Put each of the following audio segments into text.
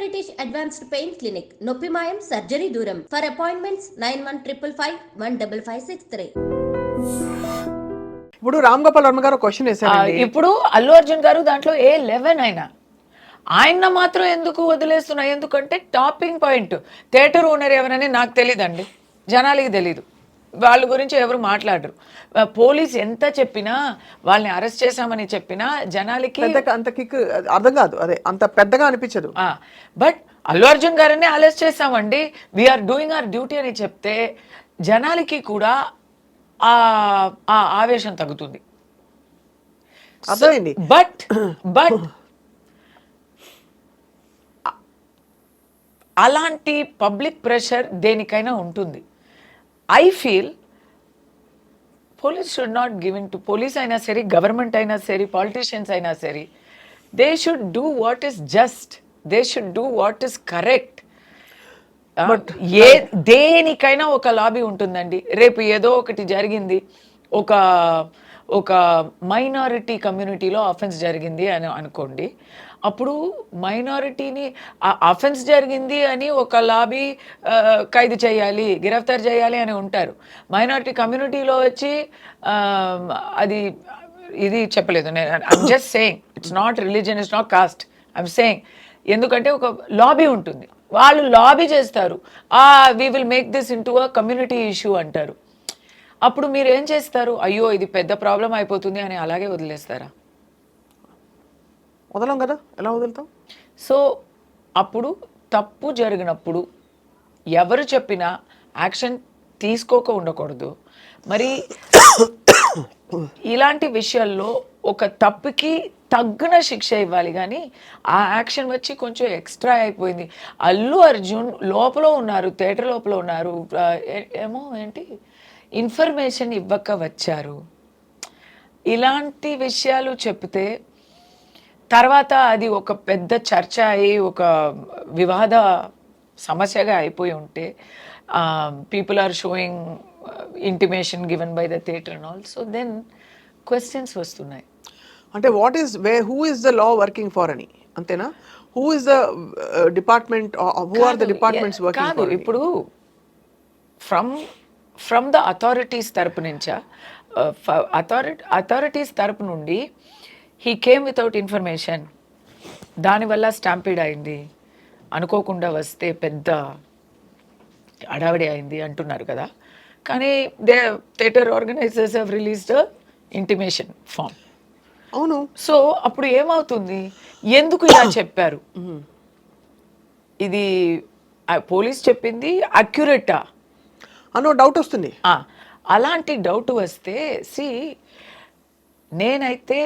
British advanced pain clinic, నొప్పి మాయం, surgery దూరం. For appointments 9155556563. ఇప్పుడు రామ్ గోపాల్ వర్మ గారు క్వశ్చన్ వేశారండి. ఇప్పుడు అల్లు అర్జున్ గారు దాంట్లో A11 అయినా ఆయన మాత్రం ఎందుకు వదిలేస్తున్నా? ఎందుకంటే టాపింగ్ పాయింట్ థియేటర్ ఓనర్ ఎవరని నాకు తెలియదండి, జనాలకి తెలీదు, వాళ్ళ గురించి ఎవరు మాట్లాడరు. పోలీస్ ఎంత చెప్పినా, వాళ్ళని అరెస్ట్ చేశామని చెప్పినా జనాలకి అంత కిక్ అర్థం కాదు, అదే అంత పెద్దగా అనిపించదు. బట్ అల్లు అర్జున్ గారిని అరెస్ట్ చేశామండి, వీఆర్ డూయింగ్ అవర్ డ్యూటీ అని చెప్తే జనాలకి కూడా ఆ ఆవేశం తగ్గుతుంది. అర్థమైంది. బట్ అలాంటి పబ్లిక్ ప్రెషర్ దేనికైనా ఉంటుంది. I feel police should not giving to, police అయినా సరే, గవర్నమెంట్ అయినా సరే, పాలిటీషియన్స్ అయినా సరే, they should do what is just, they should do what is correct. దేనికైనా ఒక లాబీ ఉంటుందండి. రేపు ఏదో ఒకటి జరిగింది, ఒక మైనారిటీ కమ్యూనిటీలో అఫెన్స్ జరిగింది అని అనుకోండి, అప్పుడు మైనారిటీని అఫెన్స్ జరిగింది అని ఒక లాబీ ఖైదు చేయాలి, గిరఫ్తార్ చేయాలి అని ఉంటారు. మైనారిటీ కమ్యూనిటీలో వచ్చి అది ఇది చెప్పలేదు. I'm just saying it's not religion, it's not cost, I'm saying. ఎందుకంటే ఒక లాబీ ఉంటుంది, వాళ్ళు లాబీ చేస్తారు, we will make this into a community issue అంటారు. అప్పుడు మీరు ఏం చేస్తారు? అయ్యో ఇది పెద్ద ప్రాబ్లం అయిపోతుంది అని అలాగే వదిలేస్తారా? వదలం కదా, ఎలా వదులుతాం? సో అప్పుడు తప్పు జరిగినప్పుడు ఎవరు చెప్పినా యాక్షన్ తీసుకోక ఉండకూడదు. మరి ఇలాంటి విషయాల్లో ఒక తప్పుకి తగ్గిన శిక్ష ఇవ్వాలి, కానీ ఆ యాక్షన్ వచ్చి కొంచెం ఎక్స్ట్రా అయిపోయింది. అల్లు అర్జున్ లోపల ఉన్నారు, థియేటర్ లోపల ఉన్నారు, ఏమో ఏంటి ఇన్ఫర్మేషన్ ఇవ్వక వచ్చారు, ఇలాంటి విషయాలు చెప్తే తర్వాత అది ఒక పెద్ద చర్చ అయి ఒక వివాద సమస్యగా అయిపోయి ఉంటే, people are showing intimation given by the theatre and all, so then questions వస్తున్నాయి. అంటే what is who is the law working for అని, అంతేనా? Who is the department, who are the departments working కాదు, ఇప్పుడు ఫ్రమ్ ద అథారిటీస్ తరపు నుంచా, authorities తరపు నుండి హీ కేమ్ వితౌట్ ఇన్ఫర్మేషన్, దానివల్ల స్టాంపీడ్ అయింది, అనుకోకుండా వస్తే పెద్ద అడావిడి అయింది అంటున్నారు కదా. కానీ theatre organizers have released intimation form. అవును. సో అప్పుడు ఏమవుతుంది, ఎందుకు ఇలా చెప్పారు, ఇది పోలీస్ చెప్పింది అక్యురేటా అనో డౌట్ వస్తుంది. అలాంటి డౌట్ వస్తే నేనైతే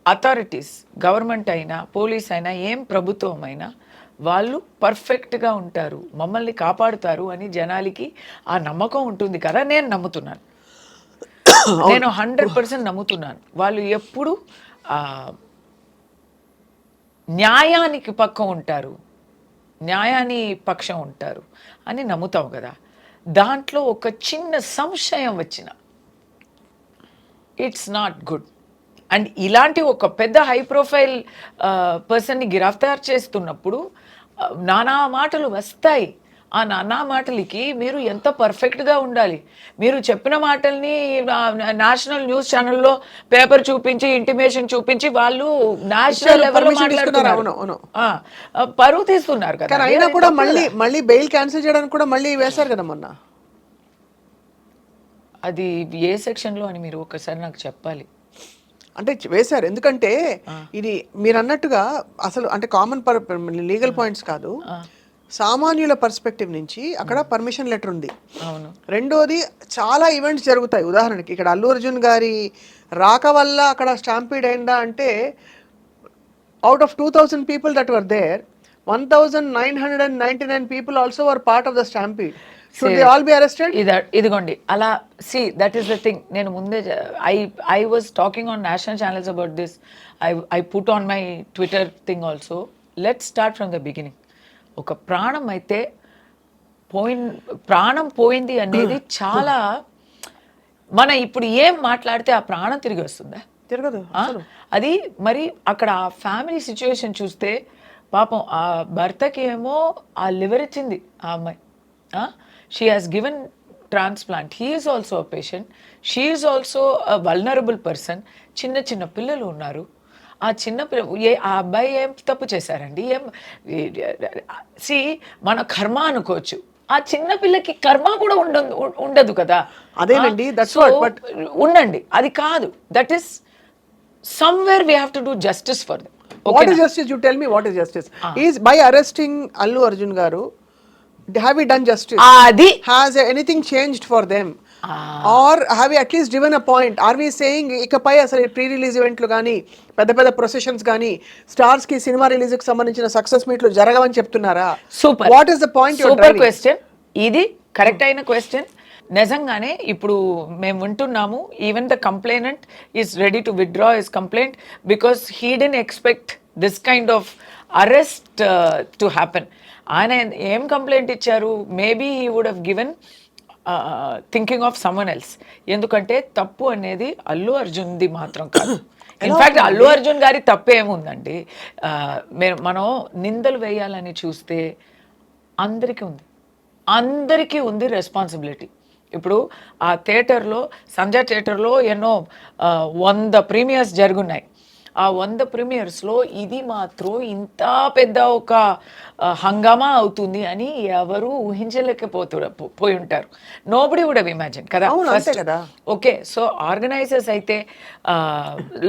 అథారిటీస్, గవర్నమెంట్ అయినా పోలీస్ అయినా ఏం ప్రభుత్వం అయినా వాళ్ళు పర్ఫెక్ట్గా ఉంటారు, మమ్మల్ని కాపాడుతారు అని జనాలకి ఆ నమ్మకం ఉంటుంది కదా. నేను నమ్ముతున్నాను, నేను 100% నమ్ముతున్నాను. వాళ్ళు ఎప్పుడు న్యాయానికి పక్కం ఉంటారు, న్యాయాన్ని పక్షం ఉంటారు అని నమ్ముతాం కదా. దాంట్లో ఒక చిన్న సంశయం వచ్చిన ఇట్స్ నాట్ గుడ్. అండ్ ఇలాంటి ఒక పెద్ద హై ప్రొఫైల్ పర్సన్ని గిరఫ్తార్ చేస్తున్నప్పుడు నానా మాటలు వస్తాయి. ఆ నానా మాటలకి మీరు ఎంత పర్ఫెక్ట్గా ఉండాలి. మీరు చెప్పిన మాటల్ని నేషనల్ న్యూస్ ఛానల్లో పేపర్ చూపించి, ఇంటిమేషన్ చూపించి వాళ్ళు నేషనల్ లెవెల్లో మాట్లాడుతున్నారు, పరువు తీస్తున్నారు కదా. అయినా కూడా మళ్ళీ బెయిల్ క్యాన్సిల్ చేయడానికి కూడా మళ్ళీ వేశారు కదా మొన్న. అది ఏ సెక్షన్లో అని మీరు ఒకసారి నాకు చెప్పాలి. అంటే వేశారు, ఎందుకంటే ఇది మీరు అన్నట్టుగా అసలు అంటే కామన్ లీగల్ పాయింట్స్ కాదు, సామాన్యుల పర్స్పెక్టివ్ నుంచి అక్కడ పర్మిషన్ లెటర్ ఉంది. రెండోది చాలా ఈవెంట్స్ జరుగుతాయి. ఉదాహరణకి ఇక్కడ అల్లు అర్జున్ గారి రాక వల్ల అక్కడ స్టాంపీడ్ అయిందా అంటే, out of 2000 people that were there, 1999 people also were part of the stampede. Should they all be arrested? ఇదిగోండి అలా. That is the thing. నేను ముందే I was talking on national channels about this. I put on my Twitter thing also. Let's start from the beginning. ఒక ప్రాణం అయితే ప్రాణం పోయింది అనేది చాలా, మన ఇప్పుడు ఏం మాట్లాడితే ఆ ప్రాణం తిరిగి వస్తుందా? తిరగదు. అది మరి అక్కడ ఆ ఫ్యామిలీ సిచ్యువేషన్ చూస్తే పాపం ఆ భర్తకి ఏమో ఆ లివర్ ఇచ్చింది ఆ అమ్మాయి. She has given transplant. He is also a patient, she is also a vulnerable person. చిన్న చిన్న పిల్లలు ఉన్నారు. ఆ చిన్న ఆ అబ్బాయి ఏం తప్పు చేశారండి? మన కర్మ అనుకోవచ్చు, ఆ చిన్న పిల్లకి కర్మ కూడా ఉండదు కదా. అదేనండి, that's So, what, but ఉండండి, అది కాదు. That is somewhere we have to do justice for them. what is justice? You tell me what is justice. Is by arresting Allu Arjun garu, have we done justice? అది Has anything changed for them? Or have we at least given a point? Are we saying ఇకపై అసలు pre release ఈవెంట్లు కానీ పెద్ద పెద్ద processions కానీ stars కి cinema release కి సంబంధించిన సక్సెస్ మీట్లు జరగవని చెప్తున్నారా? Super. What is the point? Super question. ఇది కరెక్ట్ అయిన క్వశ్చన్. నిజంగానే ఇప్పుడు మేము వింటున్నాము, even the complainant is ready to withdraw his complaint because he didn't expect this kind of arrest to happen. ఆయన ఏం కంప్లైంట్ ఇచ్చారు? Maybe he would have given thinking of someone else. ఎందుకంటే తప్పు అనేది అల్లు అర్జున్ది మాత్రం కాదు. ఇన్ఫ్యాక్ట్ అల్లు అర్జున్ గారి తప్పు ఏముందండి? మనం నిందలు వేయాలని చూస్తే అందరికీ ఉంది రెస్పాన్సిబిలిటీ. ఇప్పుడు ఆ థియేటర్లో, సంజయ్ థియేటర్లో ఎన్నో 100 ప్రీమియర్స్ జరుగున్నాయి. ఆ 100 ప్రీమియర్స్లో ఇది మాత్రం ఇంత పెద్ద ఒక హంగామా అవుతుంది అని ఎవరు పోయి ఉంటారు. నోబడి వుడ్ హావ్ ఇమాజిన్ కదా. ఓకే, సో ఆర్గనైజర్స్ అయితే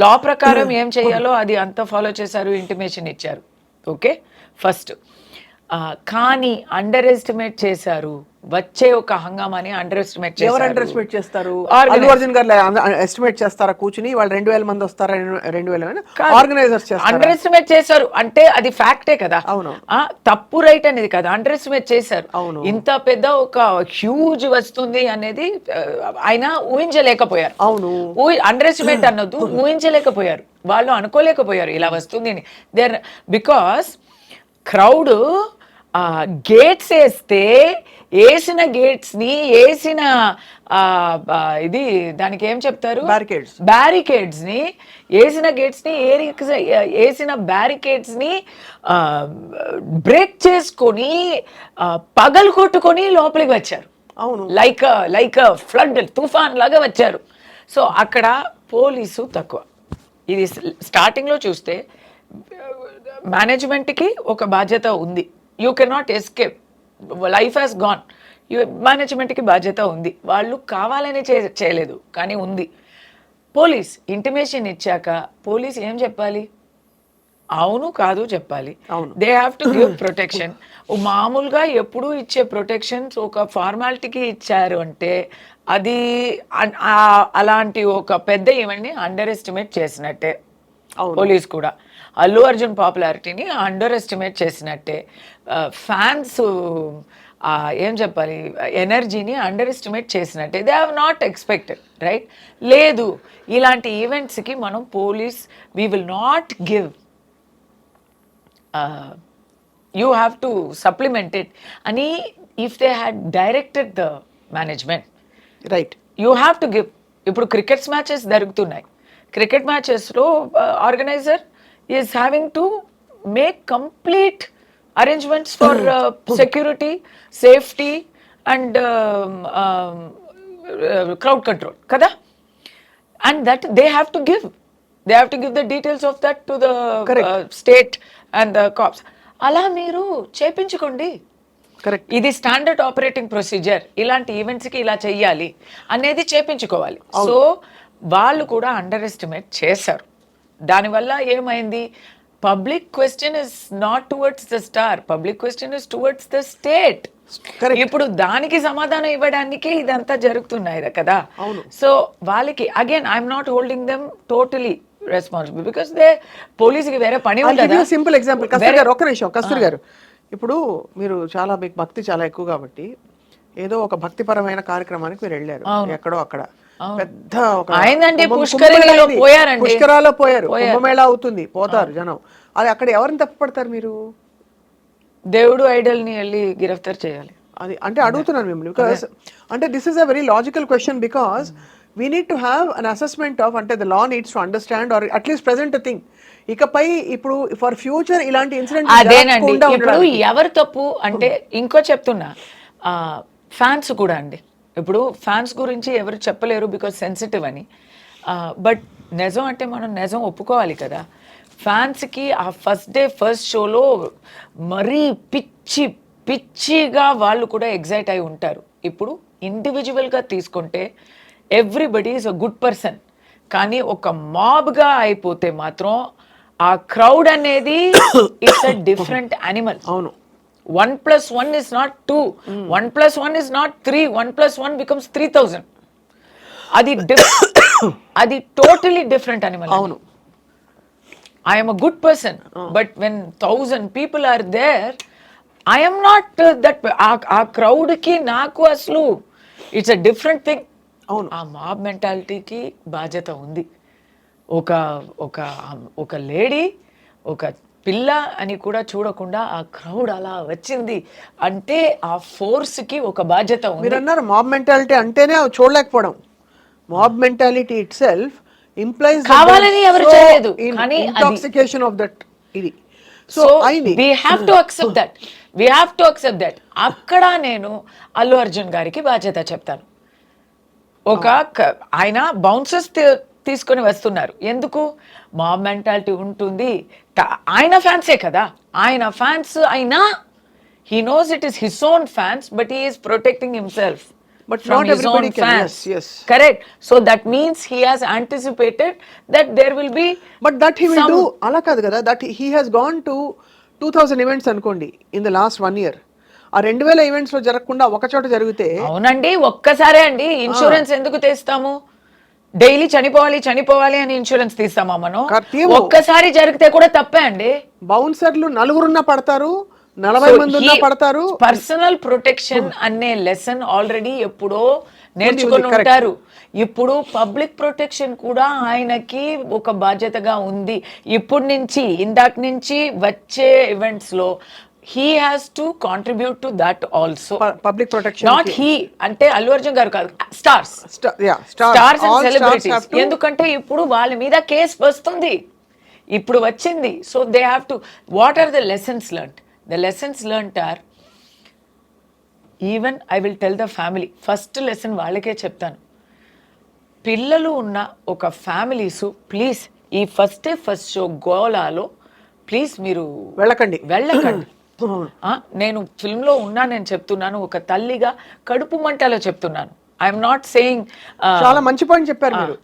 లా ప్రకారం ఏం చేయాలో అది అంతా ఫాలో చేశారు, ఇంటిమేషన్ ఇచ్చారు. Okay, first. కానీ అండర్ ఎస్టిమేట్ చేశారు. వచ్చే ఒక హంగామాని అండర్ ఎస్టిమేట్ చేశారు. ఎవరు అండర్ ఎస్టిమేట్ చేస్తారు? అల్లు అర్జున్ గారు ఎస్టిమేట్ చేస్తారా కూర్చుని? వాళ్ళు 2000 మంది వస్తారా? 2000 ఆర్గనైజర్స్ అండర్ ఎస్టిమేట్ చేశారు అంటే అది ఫ్యాక్టే కదా. అవును, తప్పు రైట్ అనేది కదా, అండర్ ఎస్టిమేట్ చేశారు. అవును, ఇంత పెద్ద ఒక హ్యూజ్ వస్తుంది అనేది ఆయన ఊహించలేకపోయారు. అవును, అండర్ ఎస్టిమేట్ అన్నది ఊహించలేకపోయారు, వాళ్ళు అనుకోలేకపోయారు ఇలా వస్తుంది అని. దేర్ బికాస్ క్రౌడ్ గేట్స్ వేసిన గేట్స్ని వేసిన ఇది దానికి ఏం చెప్తారు, బ్యారికేడ్స్ని వేసిన బ్యారికేడ్స్ని బ్రేక్ చేసుకొని పగలు కొట్టుకొని లోపలికి వచ్చారు. అవును, లైక్ ఫ్లడ్ తుఫాన్ లాగా వచ్చారు. సో అక్కడ పోలీసు తక్కువ. ఇది స్టార్టింగ్లో చూస్తే మేనేజ్మెంట్కి ఒక బాధ్యత ఉంది. You cannot escape, life has gone. మేనేజ్మెంట్కి బాధ్యత ఉంది, వాళ్ళు కావాలని చేయలేదు కానీ ఉంది. పోలీస్ ఇంటిమేషన్ ఇచ్చాక పోలీస్ ఏం చెప్పాలి? అవును కాదు చెప్పాలి. They have to give protection. మామూలుగా ఎప్పుడు ఇచ్చే ప్రొటెక్షన్స్ ఒక ఫార్మాలిటీకి ఇచ్చారు అంటే అది అలాంటి ఒక పెద్ద ఈవెంట్ని అండర్ ఎస్టిమేట్ చేసినట్టే. పోలీస్ కూడా అల్లు అర్జున్ పాపులారిటీని అండర్ ఎస్టిమేట్ చేసినట్టే. ఫ్యాన్స్ ఏం చెప్పాలి, ఎనర్జీని అండర్ ఎస్టిమేట్ చేసినట్టే. They have not expected, right? లేదు, ఇలాంటి ఈవెంట్స్కి మనం police we will not give, you have to supplement it అని if they had directed the management, right, you have to give. ఇప్పుడు క్రికెట్స్ మ్యాచెస్ జరుగుతున్నాయి. క్రికెట్ మ్యాచెస్లో organiser is having to make complete arrangements for security, safety and crowd control kada, and that they have to give the details of that to the state and the cops. ala meeru chepinchukondi. Correct, ఇది standard operating procedure, ఇలాంటి ఈవెంట్స్కి ఇలా చెయ్యాలి అనేది చేపించుకోవాలి. So వాళ్ళు కూడా under estimate చేశారు. దానివల్ల ఏమైంది, public question is not towards the star, public question is towards the state. ఇప్పుడు దానికి సమాధానం ఇవ్వడానికి ఇదంతా జరుగుతున్నాయి కదా. సో వాళ్ళకి again I'm not holding them totally responsible because they పోలీసుకి వేరే పని ఉంటుంది. సింపుల్ ఎగ్జాంపుల్ కస్తూరి గారు, ఒక్క నిమిషం కస్తూరి గారు, ఇప్పుడు మీరు చాలా మీకు భక్తి చాలా ఎక్కువ కాబట్టి ఏదో ఒక భక్తిపరమైన కార్యక్రమానికి మీరు వెళ్ళారు, ఎక్కడో అక్కడ పెద్ద ఒక పుష్కరాలో పోయారు, కుంభమేళా అవుతుంది, పోతారు జనం. అది అక్కడ ఎవరిని తప్పుపడతారు మీరు? దేవుడు ఐడల్ని వెళ్ళి గిరఫ్తార్ చేయాలి. అది అంటే అడుగుతున్నాను మిమ్మల్ని, బికాస్ అంటే this is a very logical question. Because we need to have an assessment of, అంటే the law needs to understand or at least present thing. ఇకపై ఇప్పుడు ఫర్ ఫ్యూచర్ ఇలాంటి ఇన్సిడెంట్ అదేనండి. ఇప్పుడు ఎవరు తప్పు అంటే ఇంకో చెప్తున్నా, ఫ్యాన్స్ కూడా అండి. ఇప్పుడు ఫ్యాన్స్ గురించి ఎవరు చెప్పలేరు బికాజ్ సెన్సిటివ్ అని. బట్ నిజం అంటే మనం నిజం ఒప్పుకోవాలి కదా. ఫ్యాన్స్కి ఆ ఫస్ట్ డే ఫస్ట్ షోలో మరీ పిచ్చిగా వాళ్ళు కూడా ఎగ్జైట్ అయి ఉంటారు. ఇప్పుడు ఇండివిజువల్గా తీసుకుంటే everybody is a good person, కానీ ఒక మాబ్గా అయిపోతే మాత్రం ఆ క్రౌడ్ అనేది ఇట్స్ అ డిఫరెంట్ యానిమల్. అవును, 1+1 is not 2, 1+1 is not 3, 1+1 becomes 3,000. అది టోటలీ డిఫరెంట్ అనిమల్. అవును. I am a good person, but when 1,000 people are there, I am not that. ఆ crowd కి నాకు అసలు ఇట్స్ అ డిఫరెంట్ థింగ్. అవును, ఆ mob మెంటాలిటీకి బాధ్యత ఉంది. ఒక లేడీ, ఒక పిల్ల అని కూడా చూడకుండా ఆ క్రౌడ్ అలా వచ్చింది అంటే ఆ ఫోర్స్కి ఒక బాధ్యత ఉంది. మీరు అన్నారు మాబ్ మెంటాలిటీ అంటేనే అవి చూడలేకపోవడం. Mob mentality itself implies కావాలని ఎవరు చేయలేదు, కానీ ఇంటాక్సికేషన్ ఆఫ్ దట్ ఇది. So we have to accept that. అక్కడ నేను అల్లు అర్జున్ గారికి బాధ్యత చెప్తాను. ఆయన బౌన్సర్స్ తీసుకొని వస్తున్నారు. ఎందుకు? మాబ్ మెంటాలిటీ ఉంటుంది. ఆయన ఫ్యాన్సే కదా, ఆయన ఫ్యాన్స్ అయినా he knows it is his own fans, but he is protecting himself. But from not his everybody own can. fans. Yes. Correct. So that means he has anticipated that there will be. But that he will do. అలా కాదు కదా, that he has gone to 2000 events అనుకోండి in the last 1 year. ఆ 2000 events లో జరగకుండా ఒక చోట జరిగితే. అవునండి, ఒక్కసారే అండి. ఇన్సూరెన్స్ ఎందుకు తీస్తాము? డైలీ చనిపోవాలి అని ఇన్సూరెన్స్ తీస్తామా మనం? ఒక్కసారి జరిగితే కూడా తప్పే అండి. బౌన్సర్లు 4 పడతారు, 40 మంది ఉన్నా పడతారు. పర్సనల్ ప్రొటెక్షన్ అనే లెసన్ ఆల్రెడీ ఎప్పుడో నేర్చుకుని ఉంటారు. ఇప్పుడు పబ్లిక్ ప్రొటెక్షన్ కూడా ఆయనకి ఒక బాధ్యతగా ఉంది. ఇప్పుడు నుంచి ఇందాక నుంచి వచ్చే ఈవెంట్స్ లో he has to contribute to that also. Public protection. Not he, అంటే అల్లు అర్జున్ గారు కాదు, స్టార్స్ అండ్ సెలబ్రిటీస్. ఎందుకంటే ఇప్పుడు వాళ్ళ మీద కేసు వస్తుంది, ఇప్పుడు వచ్చింది. So they have to. What are the lessons learned? The lessons learned are, even I will tell the family. First lesson వాళ్ళకే చెప్తాను. పిల్లలు ఉన్న ఒక ఫ్యామిలీస్ ప్లీజ్ ఈ ఫస్ట్ షో గోలాలో ప్లీజ్ మీరు వెళ్ళకండి. నేను ఫిల్మ్లో ఉన్నా, నేను చెప్తున్నాను, ఒక తల్లిగా కడుపు మంటలో చెప్తున్నాను. I'm not saying. చాలా మంచి పాయింట్ చెప్పారు మీరు,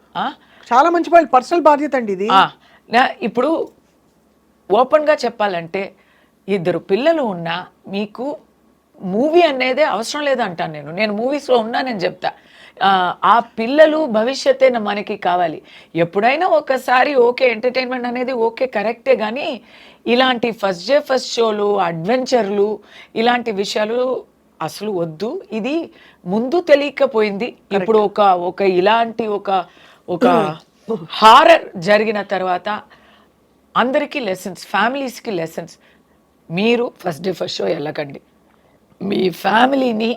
చాలా మంచి పాయింట్. పర్సనల్ బాధ్యత అండి ఇది. ఇప్పుడు ఓపెన్గా చెప్పాలంటే 2 పిల్లలు ఉన్నా మీకు మూవీ అనేది అవసరం లేదంటాను నేను మూవీస్లో ఉన్నా, నేను చెప్తా. ఆ పిల్లలు భవిష్యత్తే మనకి కావాలి. ఎప్పుడైనా ఒకసారి ఓకే ఎంటర్టైన్మెంట్ అనేది ఓకే కరెక్టే, కానీ ఇలాంటి ఫస్ట్ షోలు, అడ్వెంచర్లు, ఇలాంటి విషయాలు అసలు వద్దు. ఇది ముందు తెలియకపోయింది. ఇప్పుడు ఒక ఇలాంటి ఒక హారర్ జరిగిన తర్వాత అందరికీ లెసన్స్, ఫ్యామిలీస్కి లెసన్స్. మీరు ఫస్ట్ షో వెళ్ళకండి. మీ ఫ్యామిలీని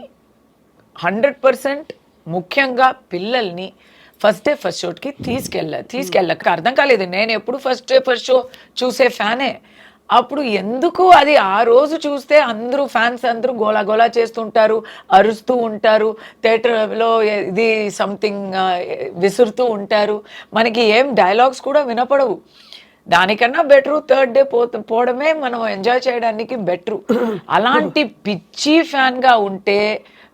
100%, ముఖ్యంగా పిల్లల్ని ఫస్ట్ షోకి తీసుకెళ్ళక. అర్థం కాలేదు, నేను ఎప్పుడు ఫస్ట్ షో చూసే ఫ్యానే. అప్పుడు ఎందుకు అది ఆ రోజు చూస్తే అందరూ ఫ్యాన్స్ అందరూ గోలా చేస్తుంటారు, అరుస్తూ ఉంటారు, థియేటర్లో ఇది సంథింగ్ విసురుతూ ఉంటారు, మనకి ఏం డైలాగ్స్ కూడా వినపడవు. దానికన్నా బెటరు థర్డ్ డే పోవడమే మనం ఎంజాయ్ చేయడానికి బెటరు. అలాంటి పిచ్చి ఫ్యాన్గా ఉంటే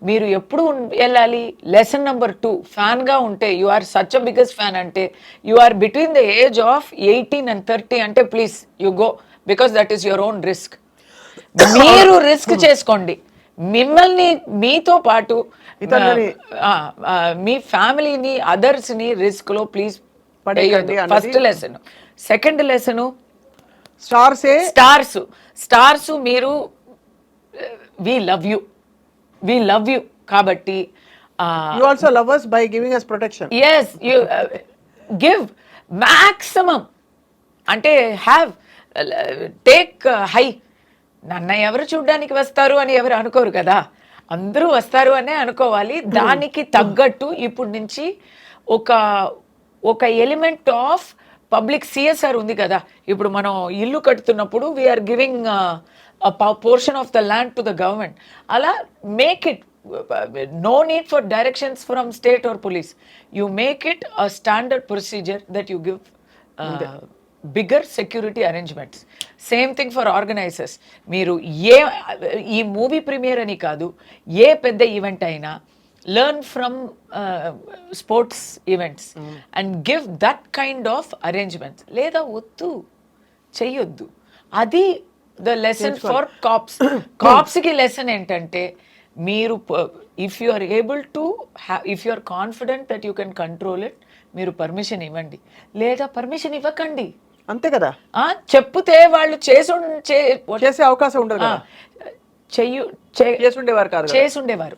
మీరు ఎప్పుడు వెళ్ళాలి? లెసన్ నెంబర్ 2, ఫ్యాన్గా ఉంటే you are such a biggest fan అంటే you are between the age of 18 and 30 అంటే please you go, because that is your own risk. మీరు రిస్క్ చేసుకోండి. మిమ్మల్ని, మీతో పాటు మీ ఫ్యామిలీని, అదర్స్ని రిస్క్లో ప్లీజ్ పడేయండి. First lesson. Second lesson stars మీరు వి లవ్ యూ కాబట్టి you also love us by giving us protection. yes you give maximum అంటే టేక్ హై. నన్ను ఎవరు చూడ్డానికి వస్తారు అని ఎవరు అనుకోరు కదా, అందరూ వస్తారు అనే అనుకోవాలి. దానికి తగ్గట్టు ఇప్పుడు నుంచి ఒక ఎలిమెంట్ ఆఫ్ పబ్లిక్ సిఎస్ఆర్ ఉంది కదా. ఇప్పుడు మనం ఇల్లు కడుతున్నప్పుడు we are giving portion of the land to the government. అలా make it no need for directions from state or police. You make it a standard procedure that you give bigger security arrangements. Same thing for organizers. మీరు ఈ movie premier అని కాదు, ఏ పెద్ద event అయినా learn from sports events and give that kind of arrangements. లేదా వద్దు, చెయ్యొద్దు. అది ద లెసన్ ఫర్ కాప్స్. కాప్స్కి లెసన్ ఏంటంటే, మీరు if you are able to if you are confident that you can control it, మీరు పర్మిషన్ ఇవ్వండి, లేదా పర్మిషన్ ఇవ్వకండి. అంతే కదా. చెప్తే వాళ్ళు చేసే అవకాశం ఉండదు, చేసుండేవారు కాదు, చేసుండేవారు